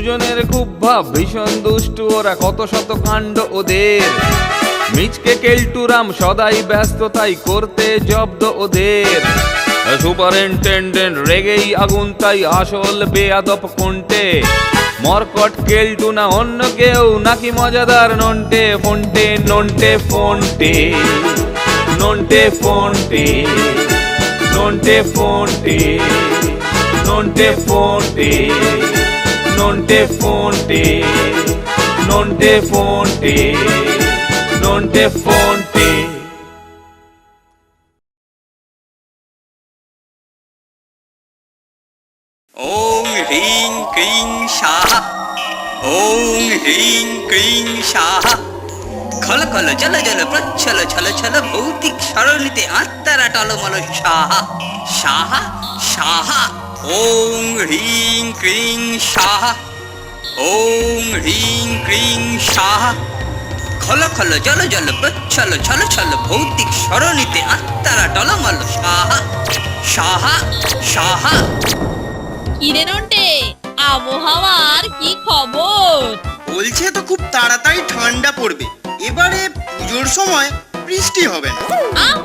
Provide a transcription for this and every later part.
দুজনের খুব ভাব, ভীষণ দুষ্টু ওরা, কত শত কাণ্ড ওদের। মিচকে কেলটুরাম সদাই ব্যস্ত, তাই করতে জব্দ ওদের। সুপারিনটেন্ডেন্ট রেগেই আগুন, তাই আসল বেয়াদব কোনটে। মরকট কেলটু না অন্য কেউ, নাকি মজাদার নন্টে ফোনটে, নন্টে ফোনটে, নন্টে ফোনটে, নন্টে ফোনটে, নন্টে ফোনটে, নন্টে ফোনটে, নন্টে ফোনটে, নন্টে ফোনটে। ওং হ্রিং ক্রিং স্বাহা, ওং হ্রিং ক্রিং স্বাহা। খল খল জল জল প্রচ্ছল ছল ছল, ভৌতিক সরণিতে আত্মারা টলমল স্বাহা স্বাহা স্বাহা। ওং হ্রিং ক্রিং স্বাহা, ওং হ্রিং ক্রিং স্বাহা। খল খল জল জল প্রচ্ছল ছল ছল, ভৌতিক সরণিতে আত্মারা টলমল স্বাহা স্বাহা স্বাহা। কিরে নন্টে, আবহাওয়ার কি খবর? বলছে তো খুব তাড়াতাড়ি ঠান্ডা পড়বে, এবারে পুজোর সময় বৃষ্টি হবে না।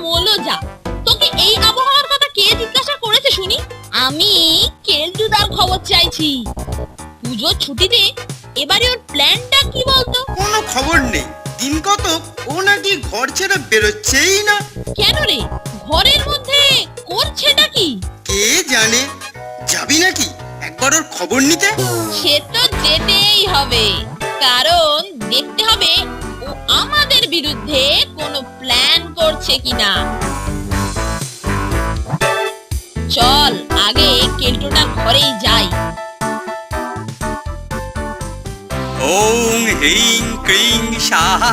মোলো যা, তোকে এই আবহাওয়ার কথা কে জিজ্ঞাসা করেছে শুনি? আমি কেলটুদার খবর চাইছি। পুজোর ছুটিতে এবারে ওর প্ল্যানটা কি বলতো? কোনো খবর নেই, দিন কতক ও নাকি ঘর ছেড়ে বেরোচ্ছেই না। কেন রে, ঘরের মধ্যে করছেটা কি? কে জানে, যাবি নাকি একবার ওর খবর নিতে? সে তো যেতেই হবে, কারণ দেখতে হবে ও আমাদের বিরুদ্ধে কোনো প্ল্যান করছে কিনা। চল আগে কেলটুটার ঘরেই যাই। ওং হ্রিং ক্রিং স্বাহা।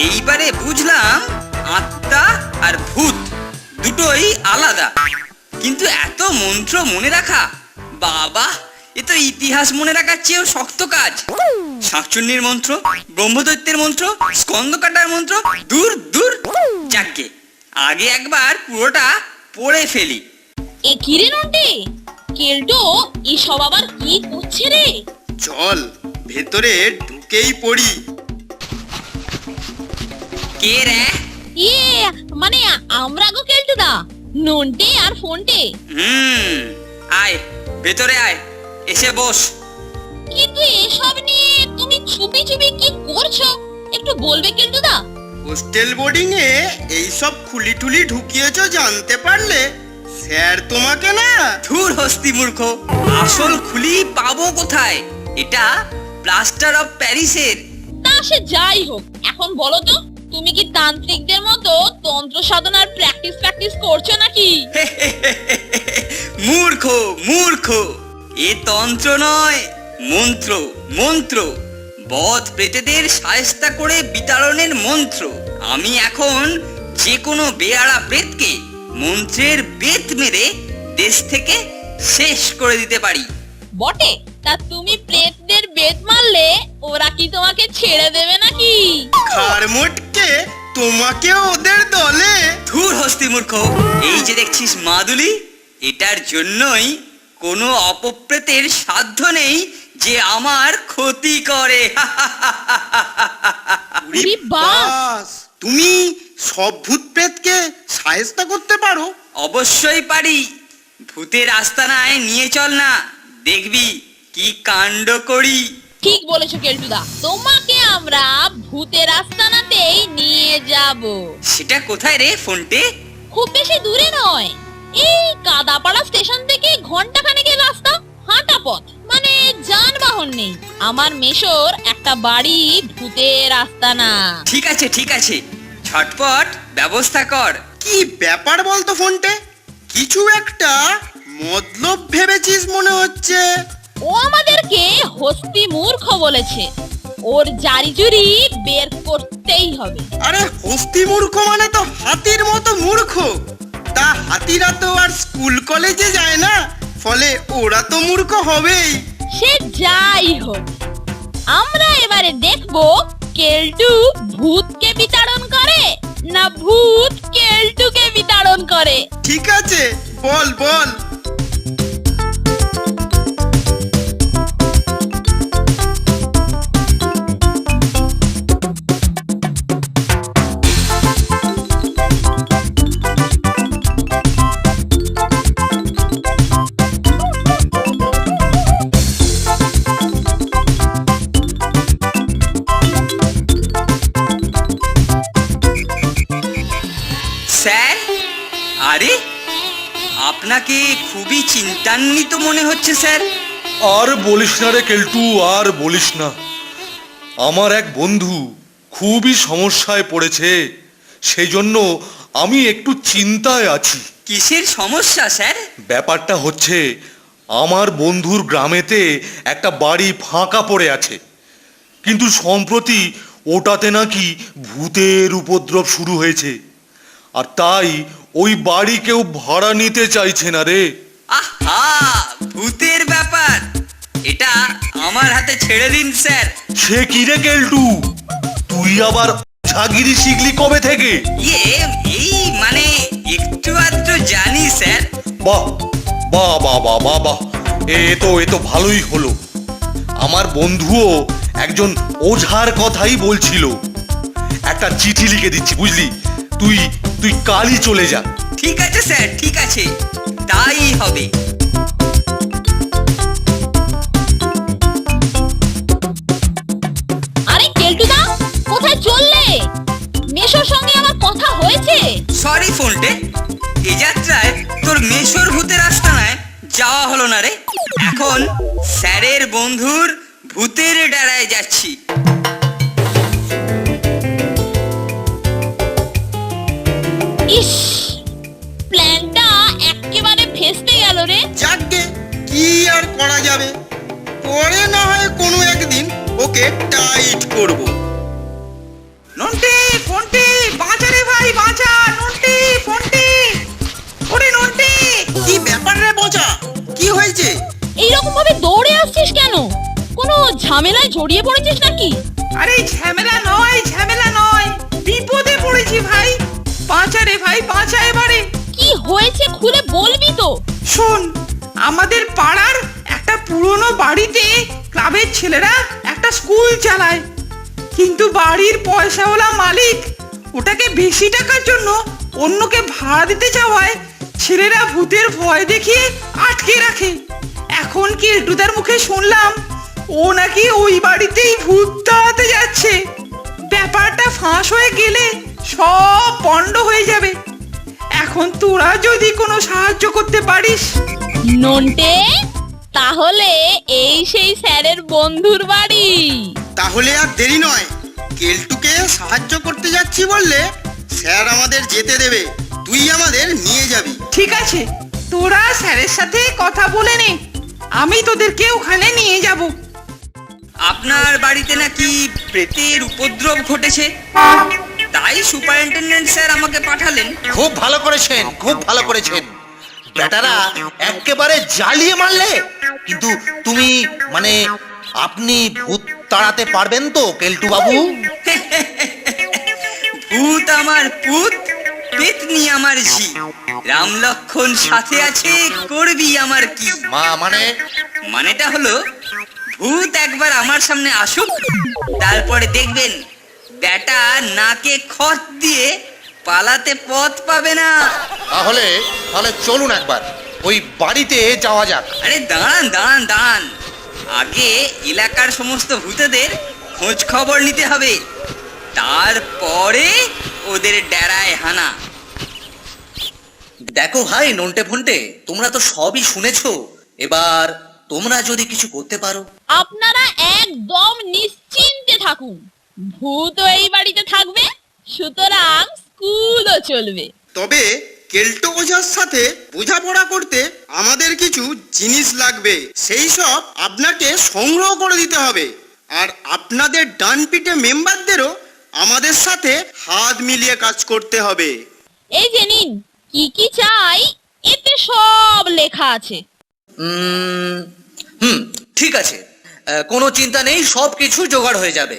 এইবারে বুঝলাম আত্মা আর ভূত দুটোই আলাদা, কিন্তু এত মন্ত্র মনে রাখা, বাবা এ তো ইতিহাস মনে রাখার চেয়েও শক্ত কাজ। শাকচুন্নির মন্ত্র, ব্রহ্মদৈত্যের মন্ত্র, স্কন্দকাটার মন্ত্র, দূর দূর। যাকে আগে একবার পুরোটা পড়ে ফেলি। এ কি রে নন্টে, কেলটো এসব আবার কি করছে রে? চল ভেতরে ঢুকেই পড়ি। কে রে? মানে আমরা গো কেলটুদা, নন্টে আর ফোনটে। আয় ভেতরে আয়, এসে বস। কিন্তু এসব নিয়ে তুমি চুপি চুপি কি করছো একটু বলবে কেলটুদা? হোস্টেল বোর্ডিং এ এইসব খুলি টুলি ঢুকিয়েছো জানতে পারলে স্যার তোমাকে না। ধুর হস্তি মূর্খ, আসল খুলি পাবো কোথায়? এটা প্লাস্টার অফ প্যারিসের। তা সে যাই হোক, এখন বলো তো তুমি কি তান্ত্রিকদের মতো তন্ত্র সাধনার প্র্যাকটিস করছো নাকি? মূর্খ মূর্খ, এ তন্ত্র নয়, মন্ত্র মন্ত্র। বধ প্রেতেদের শায়েস্তা করে বিতাড়নের মন্ত্র। আমি এখন যে কোনো বেয়াড়া প্রেতকে মন্ত্রের বেত মেরে দেশ থেকে শেষ করে দিতে পারি। বটে, তা তুমি প্রেতদের বেত মারলে ওরা কি তোমাকে ছেড়ে দেবে নাকি? খারমোটকে তোমাকে ওদের দলে। ধুর হস্তি মূর্খ, এই যে দেখছিস মাদুলি, এটার জন্যই কোনো অপপ্রেতের সাধ্য নেই যে আমার ক্ষতি করে। উরি বাস! তুমি সব ভূত প্রেতকে শায়েস্তা করতে পারো? অবশ্যই পারি। ভূতের আস্তানায় নিয়ে চল না, দেখবি কি কাণ্ড করি। ঠিক বলেছো কেলটুদা, তোমাকে আমরা ভূতের আস্তানাতেই নিয়ে যাব। সেটা কোথায় রে ফোনটে? খুব বেশি দূরে নয়, এই কাদাপাড়া স্টেশন থেকে ঘন্টা খানেকের রাস্তা, হাঁটা পথ, মানে যানবাহন নেই। আমার মেশোর একটা বাড়ি ভূতের আস্তানা। ঠিক আছে ঠিক আছে, ঝটপট ব্যবস্থা কর। কি ব্যাপার বলতো ফোনটে, কিছু একটা মতলব ভেবেছিস মনে হচ্ছে। ও আমাদেরকে হস্তি মূর্খ বলেছে, ওর জারি জুরি বের করতেই হবে। আরে হস্তি মূর্খ মানে তো হাতির মতো মূর্খ। তা হাতিরা তো আর স্কুল কলেজে যায় না, ফলে ওরা তো মূর্খ হবেই। সে যাই হোক, আমরা এবারে দেখবো কেলটু ভূতকে বিতাড়ন করে না ভূত কেলটুকে বিতাড়ন করে। ঠিক আছে, বল বল। আপনাকে খুবই চিন্তান্বিত মনে হচ্ছে স্যার। আর বলিস না রে কেলটু, আর বলিস না। আমার এক বন্ধু খুবই সমস্যায় পড়েছে, সেই জন্য আমি একটু চিন্তায় আছি। কিসের সমস্যা স্যার? ব্যাপারটা হচ্ছে, আমার বন্ধুর গ্রামেতে একটা বাড়ি ফাঁকা পড়ে আছে, কিন্তু সম্প্রতি ওটাতে নাকি ভূতের উপদ্রব শুরু হয়েছে, আর তাই ওই বাড়ি কেউ ভাড়া নিতে চাইছে না রে। আহা, ভূতের ব্যাপার, এটা আমার হাতে ছেড়ে দিন স্যার। সে কি রে কেলটু, তুই আবার ঝাগিরি শিখলি কবে থেকে? এই মানে একটু আধটু জানি স্যার। বাহ বাহ বাহ বাহ বাহ বাহ, এ তো ভালোই হলো। আমার বন্ধুও একজন ওঝার কথাই বলছিল। একটা চিঠি লিখে দিচ্ছি, বুঝলি? তুই কালই চলে যা। ঠিক আছে স্যার, ঠিক আছে, তাই হবে। আরে কেলটুদা, কোথায় চললে? মেশোর সঙ্গে আমার কথা হয়েছে। সরি ফোনটে, এই যাত্রায় তোর মেশোর ভূতের আস্তানায় যাওয়া হলো না রে। এখন স্যারের বন্ধুর ভূতের ডেরায় যাচ্ছি। ইস, প্ল্যানটা একেবারে ফেস্তে গেল রে। যাকগে, কি আর করা যাবে, পরে না হয় কোনো একদিন ওকে টাইট করব। নন্টে, ফোনটে, বাঁচা রে ভাই, বাঁচা। নন্টে, ফোনটে, ওরে নন্টে। কি ব্যাপার রে বোঝা, কি হয়েছে? এইরকম ভাবে দৌড়ে আসছিস কেন? কোনো ঝামেলায় জড়িয়ে পড়েছিস নাকি? আরে ঝামেলা নয়, ঝামেলা নয়, বিপদে পড়েছি ভাই। বাঁচা রে ভাই, বাঁচা এবারে। কি হয়েছে খুলে বলবি তো? শোন, আমাদের পাড়ার একটা পুরনো বাড়িতে ক্লাবের ছেলেরা একটা স্কুল চালায়, কিন্তু বাড়ির পয়সাওয়ালা মালিক ওটাকে বেশি টাকার জন্য অন্যকে ভাড়া দিতে যাওয়ায় ছেলেরা ভূতের ভয় দেখিয়ে আটকে রাখে। এখন কেলটুদার মুখে শুনলাম ও নাকি ওই বাড়িতেই ভূত তাড়াতে যাচ্ছে। ব্যাপারটা ফাঁস হয়ে গেলে সব পণ্ড হয়ে যাবে। এখন তোরা যদি কোনো সাহায্য করতে পারিস। নন্টে, তাহলে এই সেই স্যারের বন্ধুর বাড়ি। তাহলে আর দেরি নয়, কেলটুকে সাহায্য করতে যাচ্ছি বললে স্যার আমাদের যেতে দেবে, তুই আমাদের নিয়ে যাবি। ঠিক আছে, তোরা স্যারের সাথে কথা বলে নে, আমি তোদেরকে ওখানে নিয়ে যাব। আপনার বাড়িতে নাকি প্রেতের উপদ্রব ঘটেছে, তাই সুপারিনটেনডেন্ট স্যার আমাকে পাঠালেন। খুব ভালো করেছেন, খুব ভালো করেছেন। বেটারা একেবারে জ্বালিয়ে মারলে। কিন্তু তুমি মানে আপনি ভূত তাড়াতে পারবেন তো কেলটু বাবু? ভূত আমার পুত, পেতনি আমার ঝি, রাম লক্ষণ সাথে আছে, করবি আমার কি? মানেটা হলো, ভূত একবার আমার সামনে আসুক, তারপরে দেখবেন বেটা নাকে খত দিয়ে পালাতে পথ পাবে না। তাহলে চলুন একবার ওই বাড়িতে যাওয়া যাক। আরে দাঁড়ান, আগে এলাকার সমস্ত ভূতেদের খোঁজ খবর নিতে হবে, তারপরে ওদের ডেরায় হানা। দেখো ভাই নন্টে ফন্টে, তোমরা তো সবই শুনেছো, এবার তোমরা যদি কিছু করতে পারো। আপনারা একদম নিশ্চিন্তে থাকুন, ভূতও এই বাড়িতে থাকবে, সুতরাং স্কুলও চলবে। তবে কেলটো ওঝার সাথে বোঝাপড়া করতে আমাদের কিছু জিনিস লাগবে, সেই সব আপনাকে সংগ্রহ করে দিতে হবে। আর আপনাদের ডান পিঠে মেম্বারদেরও আমাদের সাথে হাত মিলিয়ে কাজ করতে হবে। এই যে নিন, কি কি চাই এতে সব লেখা আছে। ঠিক আছে, কোনো চিন্তা নেই, সব কিছু জোগাড় হয়ে যাবে।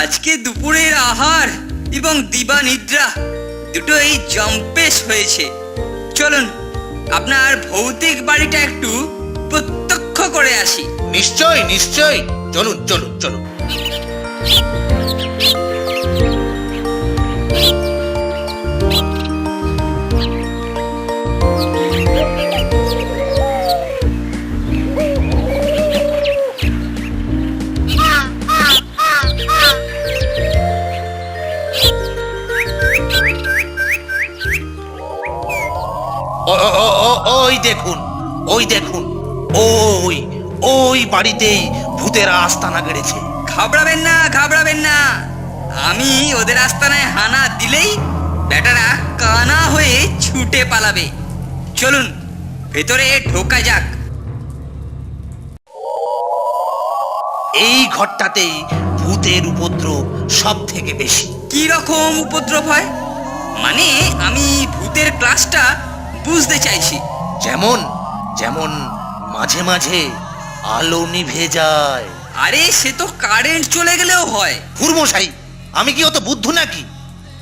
আজকে দুপুরের আহার এবং দিবা নিদ্রা দুটোই জম্পেশ হয়েছে। চলুন আপনার ভৌতিক বাড়িটা একটু প্রত্যক্ষ করে আসি। নিশ্চয় নিশ্চয়, চলুন চলুন চলুন। ওই দেখুন, ওই ওই বাড়িতেই ভূতেরা আস্তানা গেড়েছে। ঘাবড়াবেন না, ঘাবড়াবেন না। আমি ওদের আস্তানায় হানা দিলেই বেটারা কানা হয়ে ছুটে পালাবে। চলুন ভেতরে ঢোকা যাক। এই ঘরটাতেই ভূতের উপদ্রব সব থেকে বেশি। কি রকম উপদ্রব হয়? মানে আমি ভূতের ক্লাসটা বুঝতে চাইছি। যেমন যেমন মাঝে মাঝে আলো নিভে যায়। আরে সে তো কারেন্ট চলে গেলেও হয়। হুরমশাই, আমি কি অত বুদ্ধু নাকি?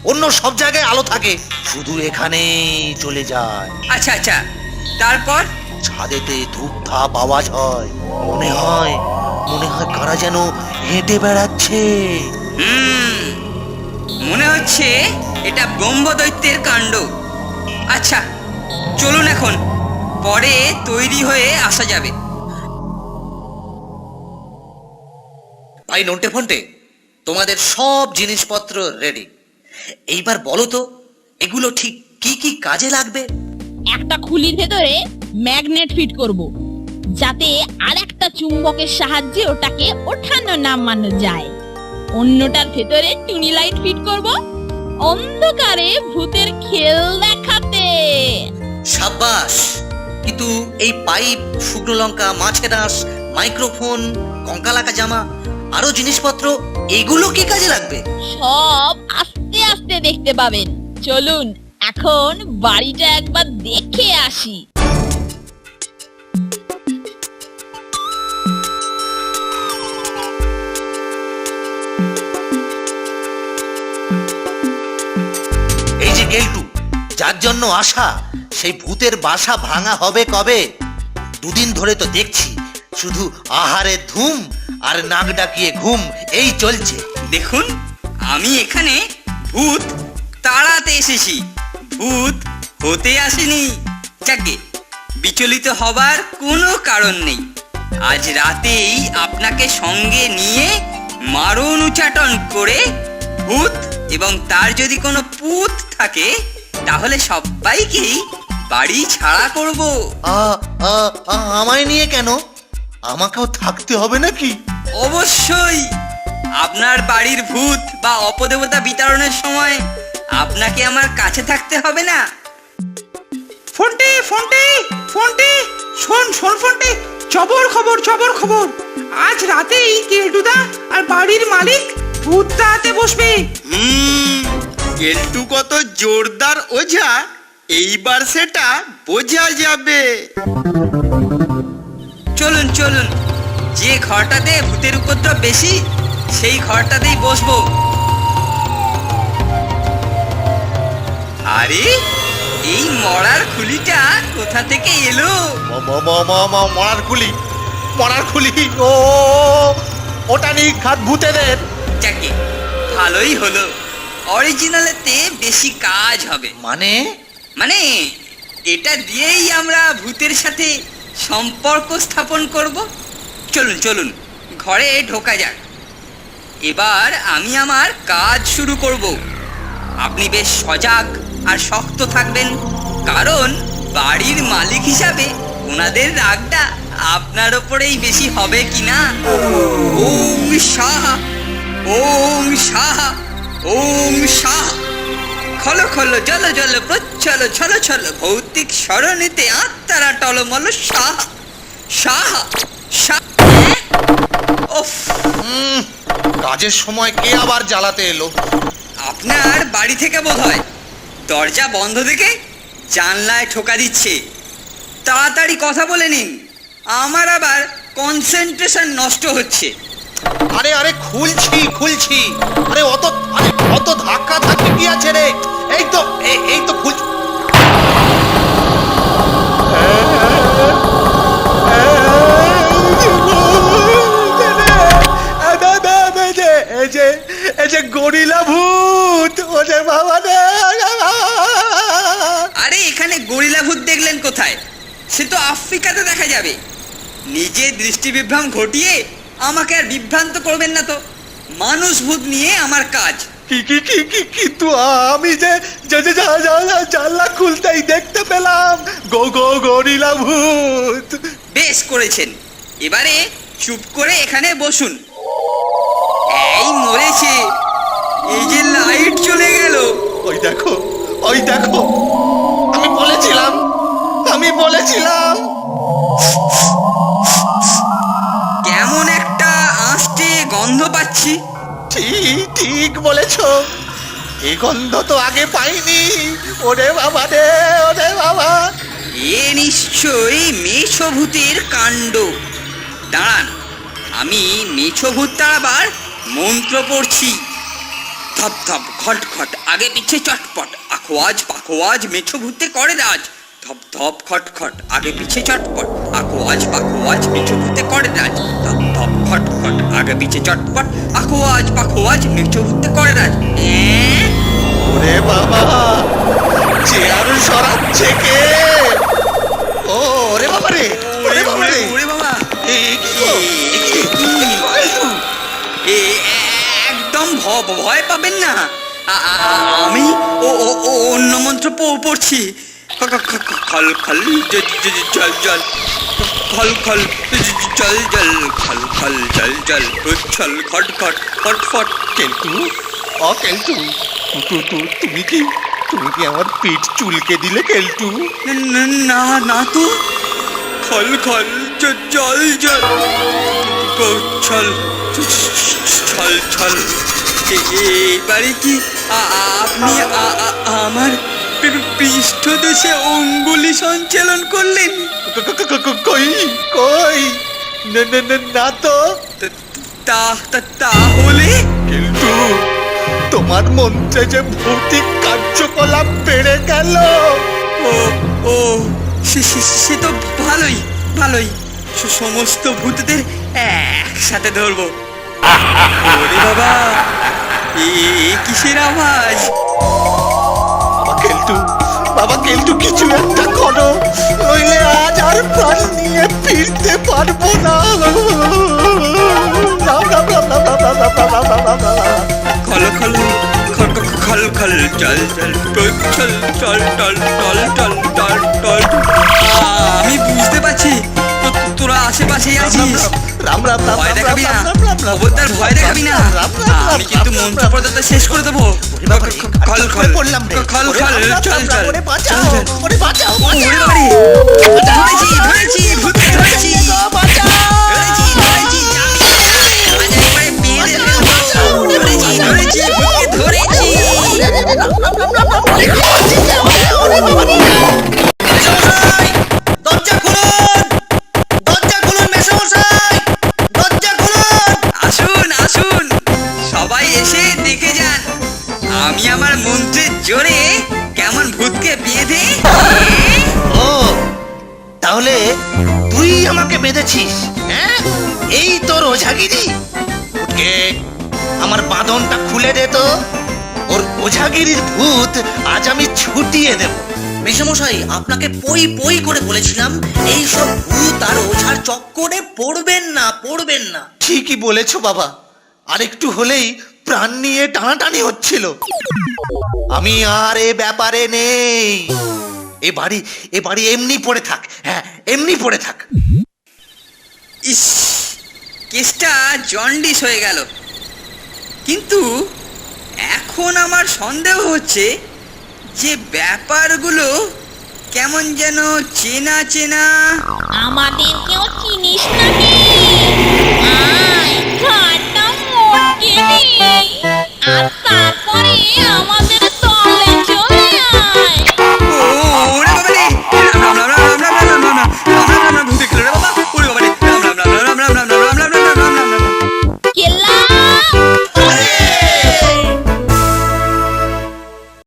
অন্য সব জায়গায় আলো থাকে, শুধু এখানেই চলে যায়। আচ্ছা আচ্ছা, তারপর? ছাদেতে ধূপধাপ আওয়াজ হয়, মনে হয় কারা যেন হেঁটে বেড়াচ্ছে। মনে হচ্ছে এটা ব্রহ্মদৈত্যের কাণ্ড। আচ্ছা চলুন এখন, পরে তৈরি হয়ে আসা যাবে। ভাই নন্টে ফন্টে, তোমাদের সব জিনিসপত্র রেডি। এইবার বলো তো, এগুলো ঠিক কি কি কাজে লাগবে? একটা খুলির ভেতরে ম্যাগনেট ফিট করব, যাতে আরেকটা চুম্বকের সাহায্যে ওটাকে ওঠানো নামানো যায়। অন্যটার ভেতরে টুনি লাইট ফিট করব, অন্ধকারে ভূতের খেল দেখাতে। সাব্বাস! কিন্তু এই পাইপ, শুকনো লঙ্কা, মাছের আঁশ, মাইক্রোফোন, কঙ্কালাকা জামা, আরো জিনিসপত্র, এগুলো কি কাজে লাগবে? সব আস্তে আস্তে দেখতে পাবেন। চলুন এখন বাড়িটা একবার দেখে আসি। এই যে গেলটু, যার জন্য আসা, সেই ভূতের বাসা ভাঙা হবে কবে? দুদিন ধরে তো দেখছি শুধু আহারে ধুম আর নাক ডাকিয়ে ঘুম, এই চলছে। দেখুন, আমি এখানে ভূত তাড়াতে এসেছি, ভূত হতে আসেনি। যাকে বিচলিত হবার কোনো কারণ নেই। আজ রাতেই আপনাকে সঙ্গে নিয়ে মারণ উচ্চাটন করে ভূত এবং তার যদি কোনো পুত থাকে তাহলে সবাইকেই বাড়ি ছাড়া করব। আমায় নিয়ে কেন? আমাকেও থাকতে হবে নাকি? অবশ্যই। আপনার বাড়ির ভূত বা অপদেবতা বিতরণের সময় আপনাকে আমার কাছে থাকতে হবে না? ফন্টে ফন্টে ফন্টে, শোন শোন ফন্টে, খবর খবর। আজ রাতেই কেলটুদা আর বাড়ির মালিক ভূত তাড়াতে বসবে। কেলটু কত জোরদার ওঝা, এইবার সেটা বোঝা যাবে। চলুন চলুন, যে ঘরটাতে ভূতের উপদ্রব বেশি সেই ঘরটাতেই বসবো। আরে এই মরার খুলিটা কোথা থেকে এলো? মরার খুলি, ও ওটা নিঘাত ভূতেদের। যাকে ভালোই হলো, অরিজিনালেতে বেশি কাজ হবে। মানে এটা দিয়েই আমরা ভূতের সাথে সম্পর্ক স্থাপন করব। চলুন চলুন, ঘরে ঢোকা যাক। এবার আমি আমার কাজ শুরু করব। আপনি বেশ সজাগ আর শক্ত থাকবেন, কারণ বাড়ির মালিক হিসাবে ওনাদের রাগটা আপনার ওপরেই বেশি হবে কিনা। ওম সাহা, ওম সাহা, ওম সাহা। খলো খলো জল জল প্রচ্ছল ছল ছল, ভৌতিক স্মরণেতে আত্মারা টলমল সাহা সাহা সাহা। ওফ, কাজের সময় কে আবার জ্বালাতে এলো? আপনার বাড়ি থেকে বোধহয়। দরজা বন্ধ দেখে জানলায় ঠোকা দিচ্ছে। তাড়াতাড়ি কথা বলে নিন, আমার আবার কনসেন্ট্রেশন নষ্ট হচ্ছে। আরে খুলছি। আরে অত ধাক্কা ধাক্কি কি আছে রে? এই তো খুলছি। এই যে গরিলা ভূত, ওরে বাবা রে। আরে এখানে গরিলা ভূত দেখলেন কোথায়? সে তো আফ্রিকাতে দেখা যাবে। নিজে দৃষ্টি বিভ্রম ঘটিয়ে আমাকে আর বিভ্রান্ত করবেন না তো। মানুষ ভূত নিয়ে আমার কাজ। কিন্তু আমি যে জানলা খুলতেই দেখতে পেলাম গরিলা ভূত। বেশ করেছেন, এবারে চুপ করে এখানে বসুন। এই মরেছে, এই যে লাইট চলে গেল। ওই দেখো আমি বলেছিলাম কেমন একটা আঁশটে গন্ধ পাচ্ছি। ঠিক বলেছো, এই গন্ধ তো আগে পাইনি। ওরে বাবা রে, ওরে বাবা। এ নিশ্চয়ই মেছো ভূতের কাণ্ড। দাঁড়ান, আমি মেছো ভূত তাড়াবার মন্ত্র পড়ছি। ধপ ধপ খট খট আগে পিছে চটপট, আখোয়াজ পাখোয়াজ মেছো ভূতে করে রাজ। ধপ ধপ খট খট আগে পিছে চটপট, আখোয়াজ পাখোয়াজ মেছো ভূতে করে রাজ। ধপ ধপ খট খট আগে পিছে চটপট, আখোয়াজ পাখোয়াজ মেছো ভূতে করে রাজ। ওরে বাবা, চেয়ার সরাচ্ছে কে? ও ওরে বাবা রে, ওরে বাবা রে, ওরে বাবা, একদম ভয় পাবেন না। আমি অন্য মন্ত্র পড়ছি। খল খল জল জল, খল খল জল জল, খল খল জল জল, উচ্ছল খট খট ফট ফট। কেলটু, কেলটু, তুমি কি আমার পিঠ চুলকে দিলে কেলটু? না না তো। খল খল জল জল, ছল ছল ছল। এবারে কি আপনি আমার পৃষ্ঠদেশে অঙ্গুলি সঞ্চালন করলেন? কই না তো। তাহলে কিন্তু তোমার মন্ত্রে যে ভৌতিক কার্যকলাপ বেড়ে গেল। ও সে তো ভালোই ভালোই। সমস্ত ভূতদের একসাথে ধরবো। ওরে বাবা, এ কিসের আওয়াজ? বাবা কেলটু কিছু একটা করো, নইলে আজ আর প্রাণ নিয়ে ফিরতে পারবো না। খল খল খল খল খল চল চল চল চল টল টল টল টল টল। আমি বুঝতে পারছি তোরা আশেপাশেই আছিস। ভয় দেখাবি না, খবরদার ভয় দেখাবি না। আমি কিন্তু মন্ত্র পর্যন্ত শেষ করে দেবো। খল খল খল খল চল চল। ওরে বাবারে, ধরেছি ধরেছি ভূতকে ধরেছি, ধরেছি ধরেছি। আজ একবারে বেঁধে ফেলবো। ধরেছি ধরেছি ভূতকে ধরেছি। দরজা খুলুন মেসমশাই, দরজা খুলুন। আসুন আসুন, সবাই এসে দেখে যান আমি আমার মন্ত্রের জোরে কেমন ভূতকে বেঁধে। ও তাহলে তুই আমাকে বেঁধেছিস? হ্যাঁ, এই তোর ওঝাগিরি। উঠকে আমার বাঁধনটা খুলে দে তো। ওর ওঝাগিরির ভূত আজ আমি ছুটিয়ে দেব। মেসমশাই, আপনাকে পই পই করে বলেছিলাম এইসব ভূত আর ওঝার চক্করে পড়বেন না। ঠিকই বলেছো বাবা, আর একটু হলেই প্রাণ নিয়ে টানাটানি হচ্ছিল। আমি আর এ ব্যাপারে নেই। এ বাড়ি এমনি পড়ে থাক। হ্যাঁ, এমনি পড়ে থাক। ইস, কেসটা জন্ডিস হয়ে গেল। কিন্তু এখন আমার সন্দেহ হচ্ছে যে ব্যাপারগুলো কেমন যেন চেনা চেনা। আমাদের কেউ চিনিস নাকি?